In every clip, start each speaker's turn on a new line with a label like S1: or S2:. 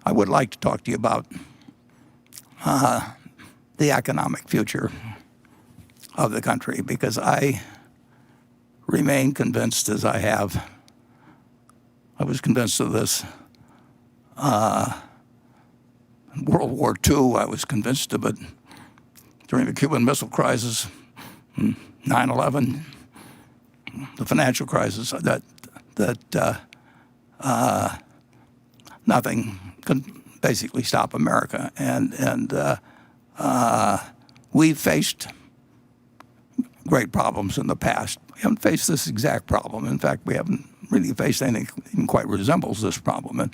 S1: I would like to talk to you about the economic future of the country, because I remain convinced, as I was convinced of this in World War II. I was convinced of it during the Cuban Missile Crisis, 9/11, the financial crisis, that nothing could basically stop America. And we've faced great problems in the past. We haven't faced this exact problem. In fact, we haven't really faced anything that even quite resembles this problem.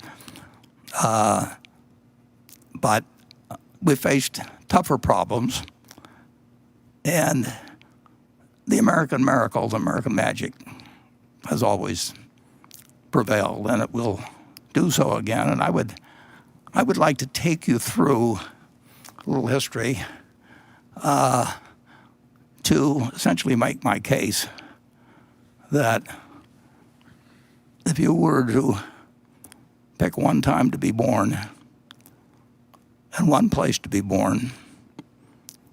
S1: But we faced tougher problems, and the American miracle, the American magic, has always prevailed, and it will do so again. And I would like to take you through a little history to essentially make my case that if you were to pick one time to be born and one place to be born,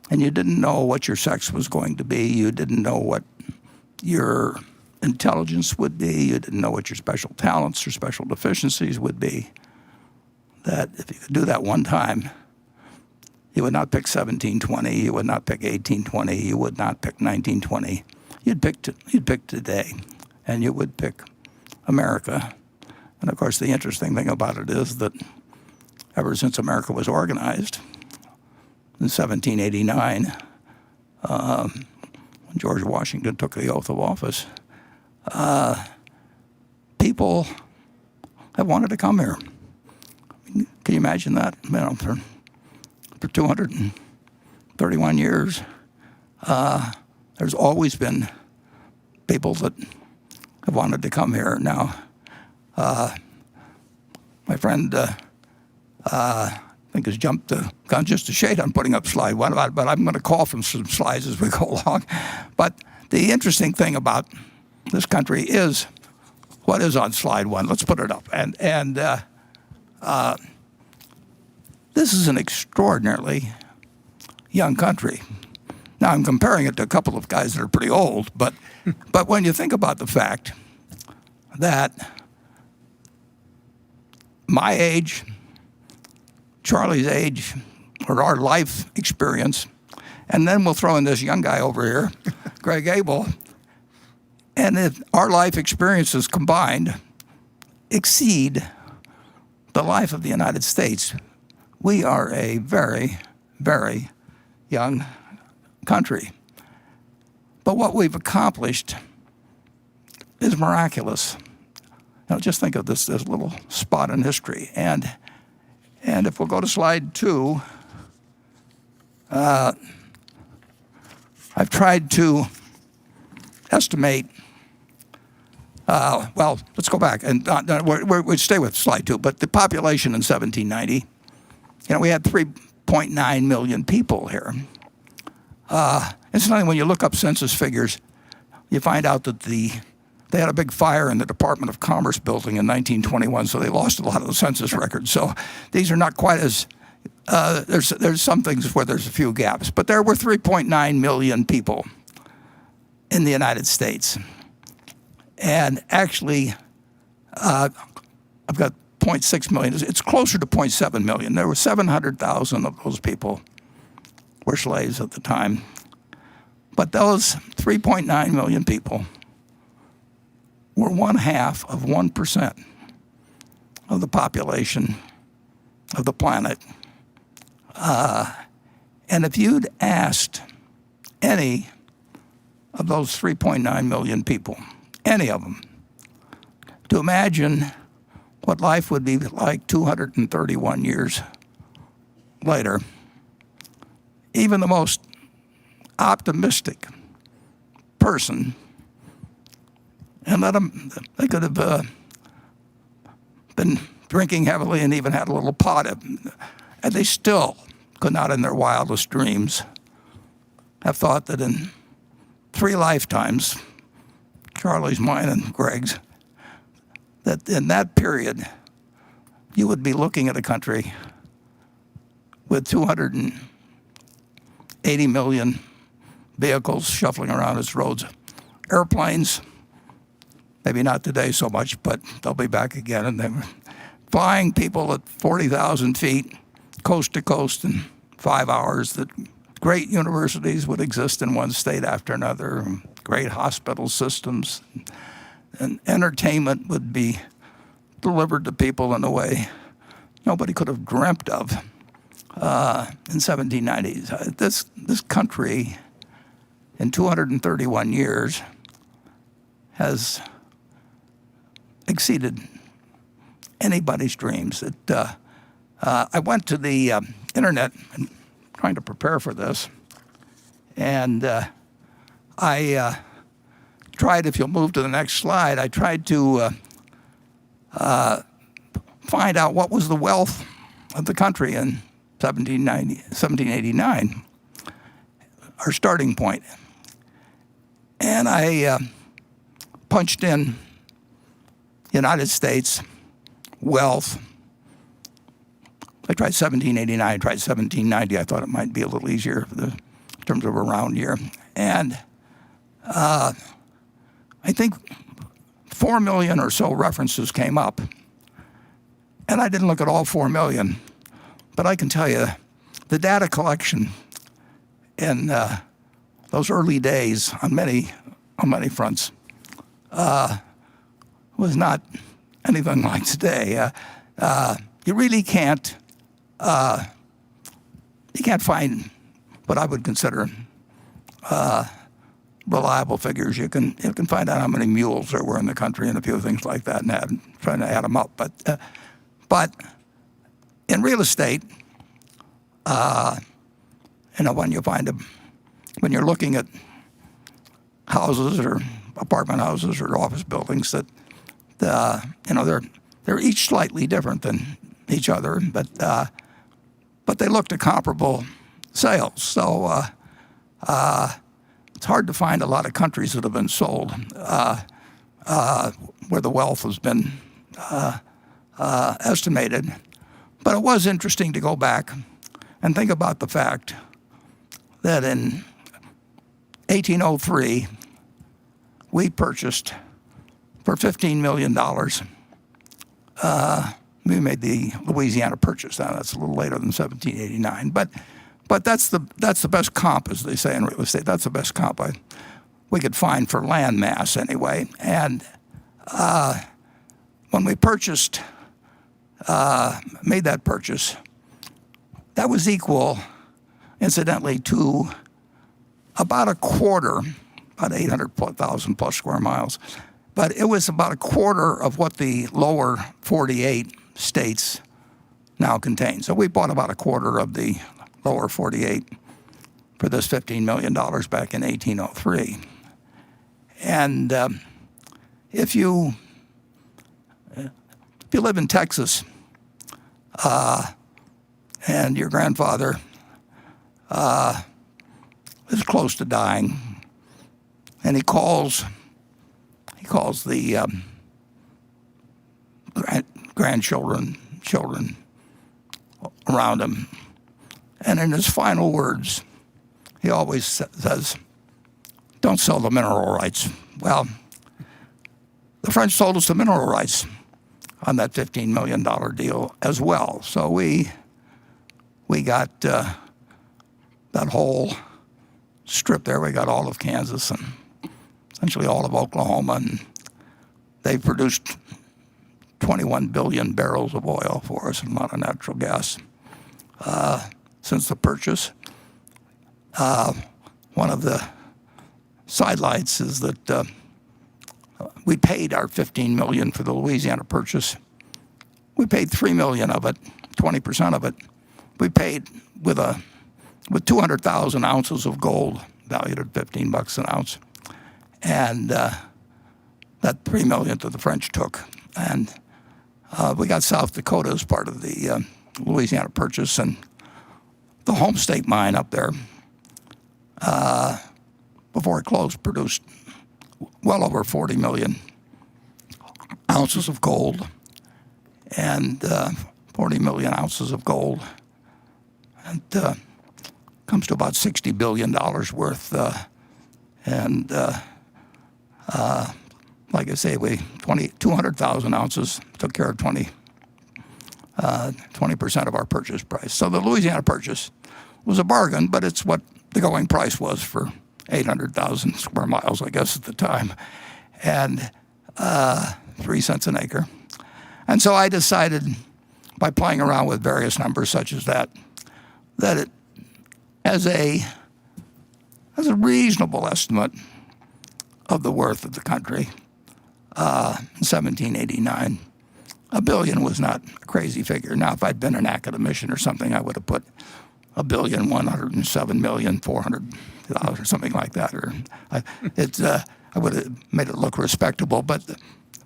S1: and you didn't know what your sex was going to be, you didn't know what your intelligence would be, you didn't know what your special talents or special deficiencies would be, that if you could do that one time, you would not pick 1720, you would not pick 1820, you would not pick 1920. You'd pick today, and you would pick America. And of course, the interesting thing about it is that ever since America was organized in 1789, when George Washington took the oath of office, people have wanted to come here. Can you imagine that? For 231 years, there's always been people that have wanted to come here. Now, my friend, I think has jumped the gun just a shade on putting up slide one, but I'm going to call from some slides as we go along. But the interesting thing about this country is what is on slide one. Let's put it up. And this is an extraordinarily young country. Now, I'm comparing it to a couple of guys that are pretty old, but when you think about the fact that my age, Charlie's age, or our life experience, and then we'll throw in this young guy over here, Greg Abel, and if our life experiences combined exceed the life of the United States, we are a very, very young country. But what we've accomplished is miraculous. Now, just think of this little spot in history. And if we'll go to slide 2, I've tried to estimate. Well, let's go back and we stay with slide 2. But the population in 1790, we had 3.9 million people here. Incidentally, when you look up census figures, you find out that they had a big fire in the Department of Commerce building in 1921, so they lost a lot of the census records. So these are not quite as there's some things where there's a few gaps, but there were 3.9 million people in the United States, and actually, I've got 0.6 million. It's closer to 0.7 million. There were 700,000 of those people were slaves at the time. But those 3.9 million people were 1/2 of 1% of the population of the planet. And if you'd asked any of those 3.9 million people, any of them, to imagine what life would be like 231 years later, even the most optimistic person, and they could have been drinking heavily and even had a little pot, and they still could not in their wildest dreams have thought that in 3 lifetimes, Charlie's, mine, and Greg's, that in that period, you would be looking at a country with 280 million vehicles shuffling around its roads. Airplanes, maybe not today so much, but they'll be back again. And they were flying people at 40,000 feet, coast to coast in 5 hours. That great universities would exist in one state after another, great hospital systems, and entertainment would be delivered to people in a way nobody could have dreamt of in 1790s. This country, in 231 years, has exceeded anybody's dreams. I went to the internet and trying to prepare for this, and I tried, if you'll move to the next slide, I tried to find out what was the wealth of the country in 1789, our starting point. And I punched in United States wealth. I tried 1789, I tried 1790. I thought it might be a little easier in terms of a round year. And I think 4 million or so references came up. And I didn't look at all 4 million, but I can tell you the data collection in those early days on many fronts was not anything like today. You really can't find what I would consider reliable figures. You can find out how many mules there were in the country and a few things like that, and trying to add them up. But in real estate, when you're looking at houses or apartment houses or office buildings, that they're each slightly different than each other, but they look to comparable sales. So it's hard to find a lot of countries that have been sold where the wealth has been estimated. But it was interesting to go back and think about the fact that in 1803, we purchased for $15 million. We made the Louisiana Purchase. Now that's a little later than 1789, but that's the best comp, as they say in real estate. That's the best comp we could find for land mass anyway. And when we made that purchase, that was equal, incidentally, to about a quarter, about 800,000 plus square miles. But it was about a quarter of what the lower 48 states now contain. So we bought about a quarter of the lower 48 for this $15 million back in 1803. And if you live in Texas and your grandfather is close to dying, and he calls the children around him, and in his final words, he always says, "Don't sell the mineral rights." Well, the French sold us the mineral rights on that $15 million deal as well. So we got that whole strip there. We got all of Kansas and essentially all of Oklahoma, and they produced 21 billion barrels of oil for us and a lot of natural gas since the purchase. One of the sidelights is that we paid our $15 million for the Louisiana Purchase. We paid $3 million of it, 20% of it. We paid with 200,000 ounces of gold valued at $15 an ounce, and that $3 million that the French took. And we got South Dakota as part of the Louisiana Purchase, and the Home State mine up there, before it closed, produced well over 40 million ounces of gold. and 40 million ounces of gold. And comes to about $60 billion worth. Like I say, 200,000 ounces took care of 20% of our purchase price. So the Louisiana purchase was a bargain, but it's what the going price was for 800,000 square miles, I guess, at the time, and 3 cents an acre. And so I decided, by playing around with various numbers such as that it, as a reasonable estimate of the worth of the country in 1789, $1 billion was not a crazy figure. Now, if I'd been an academician or something, I would have put $1,107,400,000 or something like that. Or I would have made it look respectable. But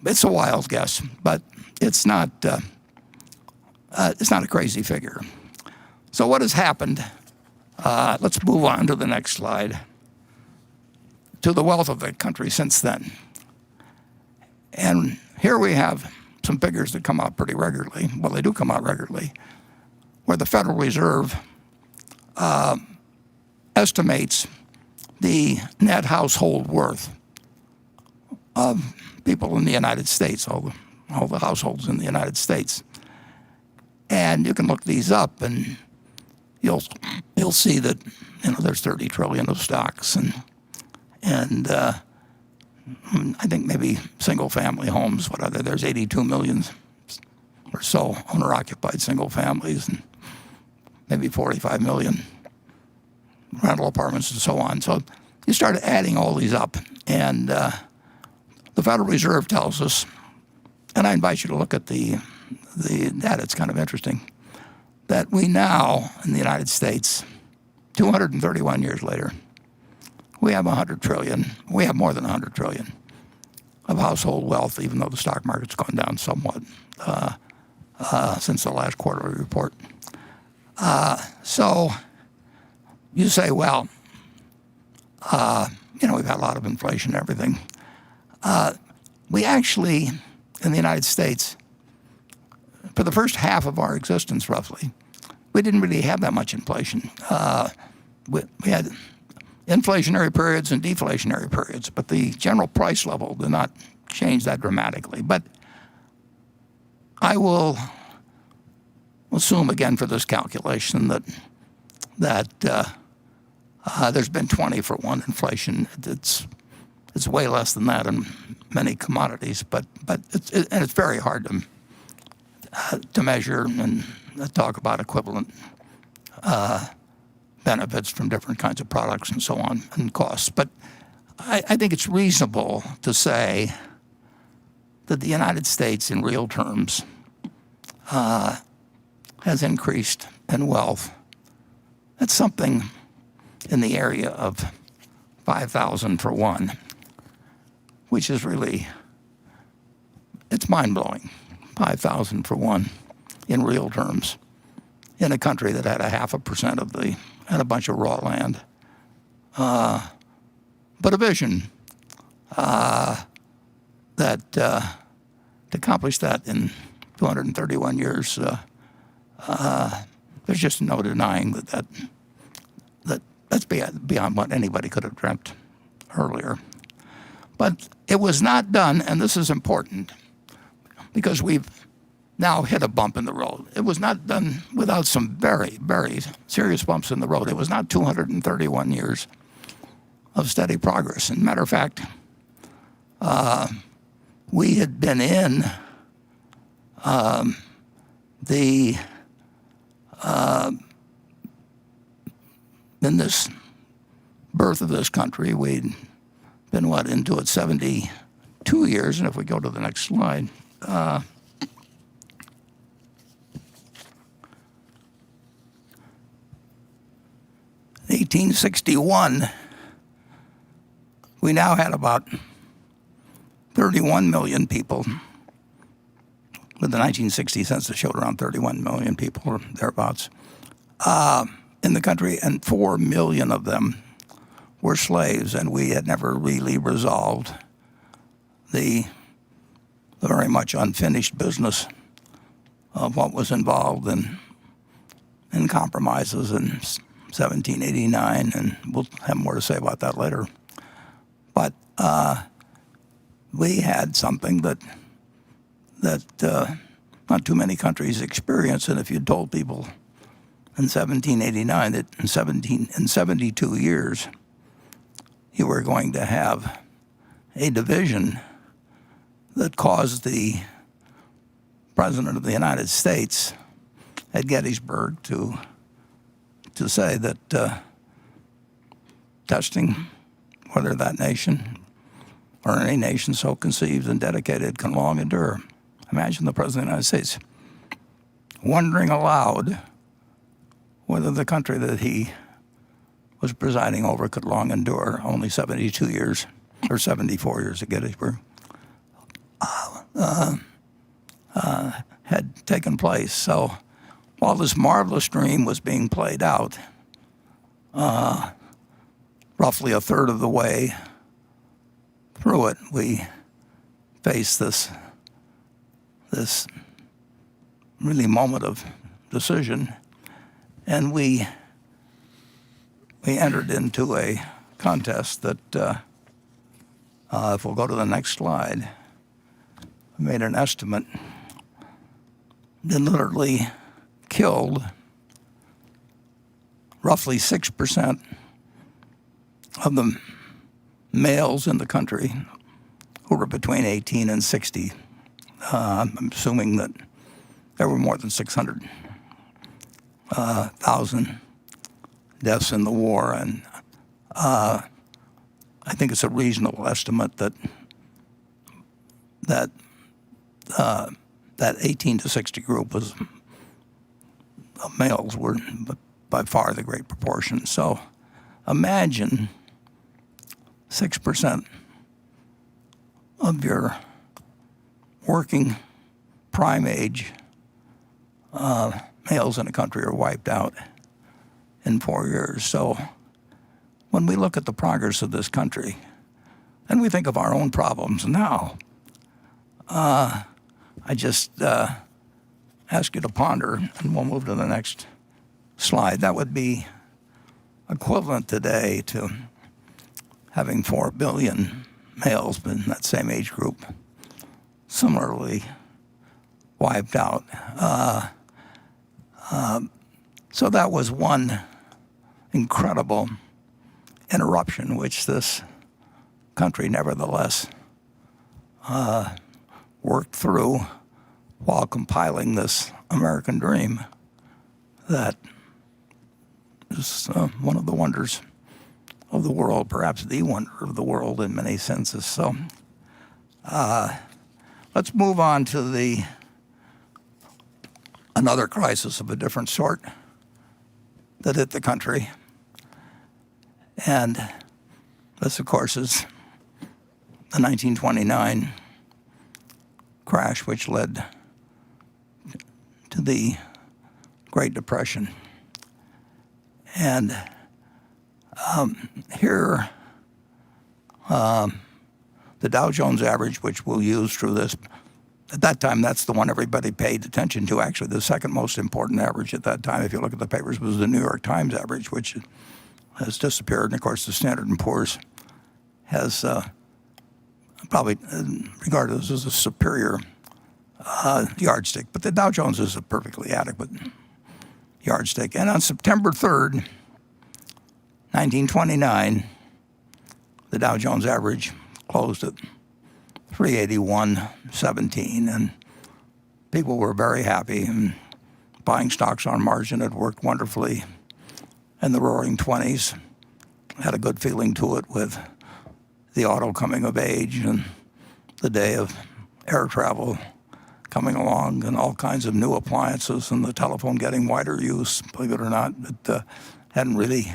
S1: it's a wild guess. But it's not a crazy figure. So what has happened? Let's move on to the next slide. To the wealth of the country since then. And here we have some figures that come out pretty regularly. Well, they do come out regularly, where the Federal Reserve estimates the net household worth of people in the United States, all the households in the United States. And you can look these up, and you'll see that there's 30 trillion of stocks, and I think maybe single-family homes. There's 82 million or so owner-occupied single families, and maybe 45 million rental apartments and so on. So you start adding all these up, and the Federal Reserve tells us, and I invite you to look at the data, it's kind of interesting, that we now, in the United States, 231 years later, we have 100 trillion. We have more than 100 trillion of household wealth, even though the stock market's gone down somewhat since the last quarterly report. So you say, well, we've had a lot of inflation and everything. We actually, in the United States, for the first half of our existence, roughly, we didn't really have that much inflation. We had inflationary periods and deflationary periods, but the general price level did not change that dramatically. But I will assume again for this calculation that there's been 20-for-1 inflation. It's way less than that in many commodities, but it's very hard to measure and talk about equivalent benefits from different kinds of products and so on, and costs. But I think it's reasonable to say that the United States, in real terms, has increased in wealth. That's something in the area of 5,000 for one, which is really, it's mind-blowing. 5,000 for one in real terms in a country that had 0.5% had a bunch of raw land. But a vision that to accomplish that in 231 years, there's just no denying that's beyond what anybody could have dreamt earlier. But it was not done, and this is important, because we've now hit a bump in the road. It was not done without some very, very serious bumps in the road. It was not 231 years of steady progress. As a matter of fact, we had been in this birth of this country, we'd been, into it 72 years, and if we go to the next slide, 1861, we now had about 31 million people. With the 1960 census showed around 31 million people or thereabouts in the country, and 4 million of them were slaves, and we had never really resolved the very much unfinished business of what was involved in compromises in 1789, and we'll have more to say about that later. But we had something that not too many countries experience, and if you told people in 1789 that in 72 years you were going to have a division that caused the President of the United States at Gettysburg to say that testing whether that nation or any nation so conceived and dedicated can long endure. Imagine the President of the United States wondering aloud whether the country that he was presiding over could long endure. Only 72 years, or 74 years at Gettysburg, had taken place. So while this marvelous dream was being played out, roughly a third of the way through it, we faced this really moment of decision, and we entered into a contest that, if we'll go to the next slide, we made an estimate that literally killed roughly 6% of the males in the country who were between 18 and 60. I'm assuming that there were more than 600,000 deaths in the war, and I think it's a reasonable estimate that 18 to 60 group was males were by far the great proportion. So imagine 6% of your working prime age males in a country are wiped out in 4 years. So when we look at the progress of this country and we think of our own problems now, I just ask you to ponder, and we'll move to the next slide. That would be equivalent today to having 4 billion males in that same age group similarly wiped out. So that was one incredible interruption which this country nevertheless worked through while compiling this American dream that is one of the wonders of the world, perhaps the wonder of the world in many senses. So let's move on to another crisis of a different sort that hit the country. And this, of course, is the 1929 crash, which led to the Great Depression. And here, the Dow Jones average, which we'll use through this, at that time, that's the one everybody paid attention to. Actually, the second most important average at that time, if you look at the papers, was the New York Times average, which has disappeared. And, of course, the Standard & Poor's has probably regarded as a superior yardstick. But the Dow Jones is a perfectly adequate yardstick. And on September 3rd, 1929, the Dow Jones average closed at 381.17, and people were very happy, and buying stocks on margin had worked wonderfully. And the Roaring '20s had a good feeling to it with the auto coming of age and the day of air travel coming along and all kinds of new appliances and the telephone getting wider use, believe it or not. It hadn't really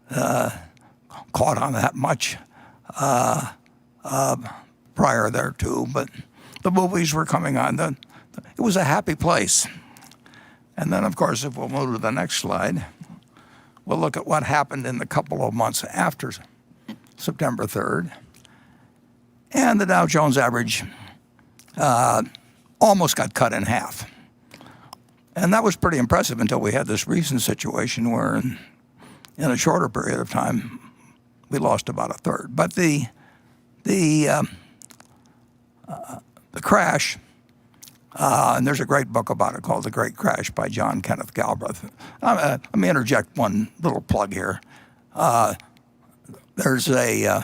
S1: caught on that much prior thereto, but the movies were coming on. It was a happy place. And then, of course, if we'll move to the next slide, we'll look at what happened in the couple of months after September 3rd. And the Dow Jones average almost got cut in half. And that was pretty impressive until we had this recent situation where in a shorter period of time, we lost about a third. But the crash, and there's a great book about it called The Great Crash by John Kenneth Galbraith. Let me interject one little plug here. There's a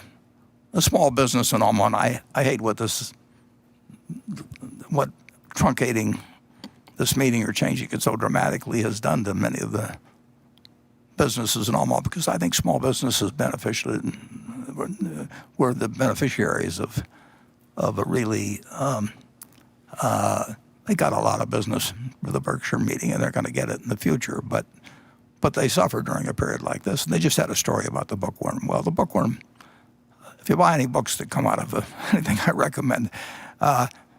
S1: small business in Omaha. I hate what truncating this meeting or changing it so dramatically has done to many of the businesses in Omaha, because I think small businesses were the beneficiaries of a really, they got a lot of business for the Berkshire meeting, and they're going to get it in the future. But they suffered during a period like this, and they just had a story about the bookworm. Well, the bookworm, if you buy any books that come out of anything I recommend,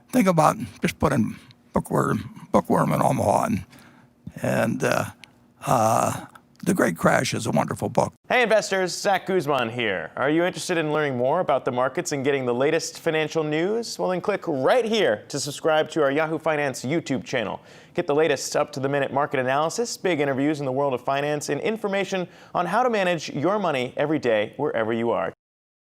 S1: think about just putting bookworm in Omaha, and The Great Crash is a wonderful book.
S2: Hey investors, Zach Guzman here. Are you interested in learning more about the markets and getting the latest financial news? Well, then click right here to subscribe to our Yahoo Finance YouTube channel. Get the latest up-to-the-minute market analysis, big interviews in the world of finance, and information on how to manage your money every day wherever you are.